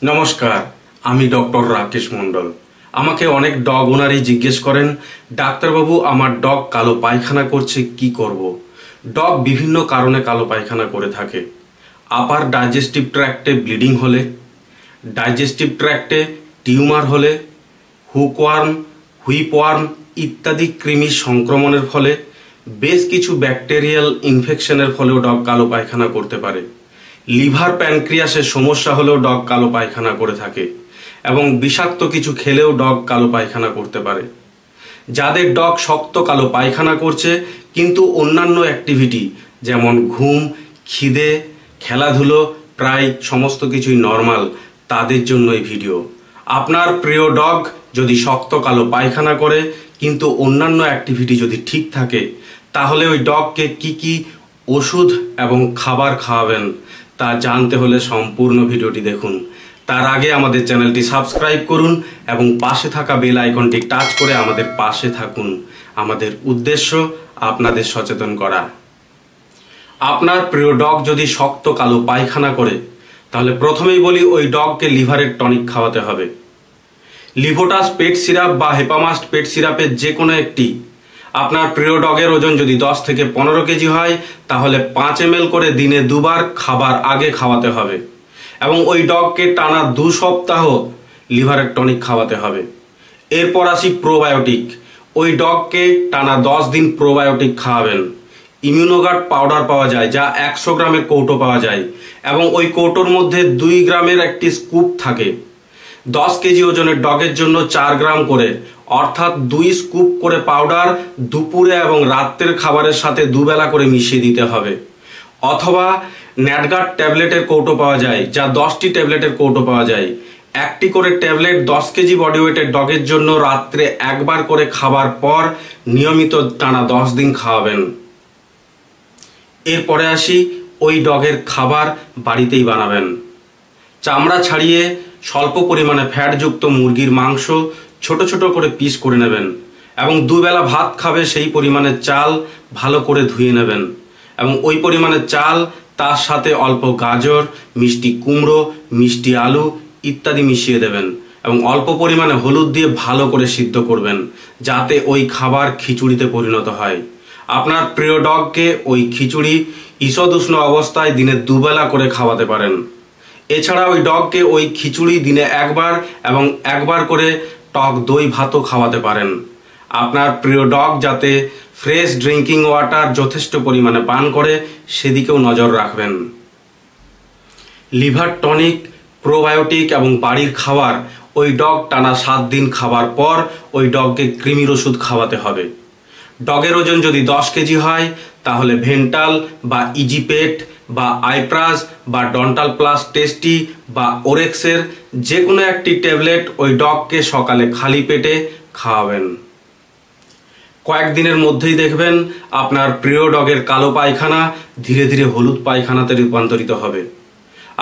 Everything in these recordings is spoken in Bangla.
নমস্কার, আমি ডক্টর রাকেশ মণ্ডল। আমাকে অনেক ডগ ওনারই জিজ্ঞেস করেন, ডাক্তারবাবু আমার ডগ কালো পায়খানা করছে, কি করব? ডগ বিভিন্ন কারণে কালো পায়খানা করে থাকে। আপার ডাইজেস্টিভ ট্র্যাক্টে ব্লিডিং হলে, ডাইজেস্টিভ ট্র্যাক্টে টিউমার হলে, হুকওয়ার্ম, হুইপওয়ার্ম ইত্যাদি কৃমি সংক্রমণের ফলে, বেশ কিছু ব্যাকটেরিয়াল ইনফেকশনের ফলেও ডগ কালো পায়খানা করতে পারে। লিভার প্যানক্রিয়াসের সমস্যা হলেও ডগ কালো পায়খানা করে থাকে এবং বিষাক্ত কিছু খেলেও ডগ কালো পায়খানা করতে পারে। যাদের ডগ শক্ত কালো পায়খানা করছে কিন্তু অন্যান্য অ্যাক্টিভিটি যেমন ঘুম, খিদে, খেলাধুলো প্রায় সমস্ত কিছুই নর্মাল, তাদের জন্য এই ভিডিও। আপনার প্রিয় ডগ যদি শক্ত কালো পায়খানা করে কিন্তু অন্যান্য অ্যাক্টিভিটি যদি ঠিক থাকে, তাহলে ওই ডগকে কি ওষুধ এবং খাবার খাওয়াবেন তা জানতে হলে সম্পূর্ণ ভিডিওটি দেখুন। তার আগে আমাদের চ্যানেলটি সাবস্ক্রাইব করুন এবং পাশে থাকা বেল আইকনটি টাচ করে আমাদের পাশে থাকুন। আমাদের উদ্দেশ্য আপনাদের সচেতন করা। আপনার প্রিয় ডগ যদি শক্ত কালো পায়খানা করে, তাহলে প্রথমেই বলি ওই ডগকে লিভারের টনিক খাওয়াতে হবে। লিভোটাস পেট সিরাপ বা হেপামাস্ট পেট সিরাপের যে কোনো একটি। আপনার প্রিয় ডগের ওজন যদি 10 থেকে 15 কেজি হয়, তাহলে 5 ml করে দিনে 2 বার খাবার আগে খাওয়াতে হবে এবং ওই ডগকে টানা 2 সপ্তাহ লিভারের টনিক খাওয়াতে হবে। এরপর আসি প্রোবায়োটিক। ওই ডগকে টানা 10 দিন প্রোবায়োটিক খাওয়াবেন। ইমিউনোগার্ড পাউডার পাওয়া যায়, যা 100 গ্রামের কৌটো পাওয়া যায় এবং ওই কৌটোর মধ্যে 2 গ্রামের একটি স্কুপ থাকে। 10 কেজি ওজনের ডগের জন্য 4 গ্রাম করে, অর্থাৎ 2 স্কুপ করে পাউডার দুপুরে এবং রাত্রের খাবারের সাথে দুবেলা করে মিশিয়ে দিতে হবে। অথবা ন্যাটগার্ড ট্যাবলেটের কৌটো পাওয়া যায়, যা 10টি ট্যাবলেটের কৌটো পাওয়া যায়। একটি করে ট্যাবলেট 10 কেজি বডি ওয়েটের ডগের জন্য রাত্রে একবার করে খাবার পর নিয়মিত টানা 10 দিন খাওয়াবেন। এরপরে আসি ওই ডগের খাবার বাড়িতেই বানাবেন। চামড়া ছাড়িয়ে স্বল্প পরিমাণে ফ্যাটযুক্ত মুরগির মাংস ছোট ছোট করে পিস করে নেবেন এবং দুবেলা ভাত খাবে সেই পরিমাণে চাল ভালো করে ধুয়ে নেবেন এবং ওই পরিমাণে চাল, তার সাথে অল্প গাজর, মিষ্টি কুমড়ো, মিষ্টি আলু ইত্যাদি মিশিয়ে দেবেন এবং অল্প পরিমাণে হলুদ দিয়ে ভালো করে সিদ্ধ করবেন, যাতে ওই খাবার খিচুড়িতে পরিণত হয়। আপনার প্রিয় ডগকে ওই খিচুড়ি ঈষদ উষ্ণ অবস্থায় দিনে 2 বেলা করে খাওয়াতে পারেন। এছাড়া ওই ডগকে ওই খিচুড়ি দিনে 1 বার এবং 1 বার করে টক দই ভাতও খাওয়াতে পারেন। আপনার প্রিয় ডগ যাতে ফ্রেশ ড্রিঙ্কিং ওয়াটার যথেষ্ট পরিমাণে পান করে সেদিকেও নজর রাখবেন। লিভার টনিক, প্রোবায়োটিক এবং বাড়ির খাবার ওই ডগ টানা 7 দিন খাবার পর ওই ডগকে কৃমির ওষুধ খাওয়াতে হবে। ডগের ওজন যদি 10 কেজি হয়, তাহলে ভেন্টাল বা ইজিপেট বা আইপ্রাজ বা ডন্টাল প্লাস টেস্টি বা ওরেক্সের যে কোনো একটি ট্যাবলেট ওই ডগকে সকালে খালি পেটে খাওয়াবেন। কয়েকদিনের মধ্যেই দেখবেন আপনার প্রিয় ডগের কালো পায়খানা ধীরে ধীরে হলুদ পায়খানাতে রূপান্তরিত হবে।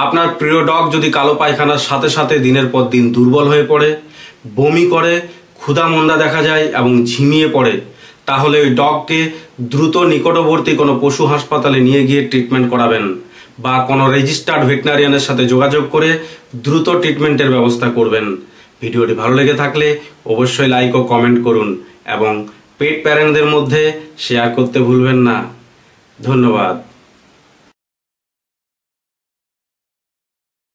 আপনার প্রিয় ডগ যদি কালো পায়খানার সাথে সাথে দিনের পর দিন দুর্বল হয়ে পড়ে, বমি করে, ক্ষুধা-মন্দা দেখা যায় এবং ঝিমিয়ে পড়ে, তাহলে ওই ডগকে দ্রুত নিকটবর্তী কোনো পশু হাসপাতালে নিয়ে গিয়ে ট্রিটমেন্ট করাবেন বা কোনো রেজিস্টার্ড ভেটেরিনারিয়ানের সাথে যোগাযোগ করে দ্রুত ট্রিটমেন্টের ব্যবস্থা করবেন। ভিডিওটি ভালো লেগে থাকলে অবশ্যই লাইক ও কমেন্ট করুন এবং পেট প্যারেন্টদের মধ্যে শেয়ার করতে ভুলবেন না। ধন্যবাদ।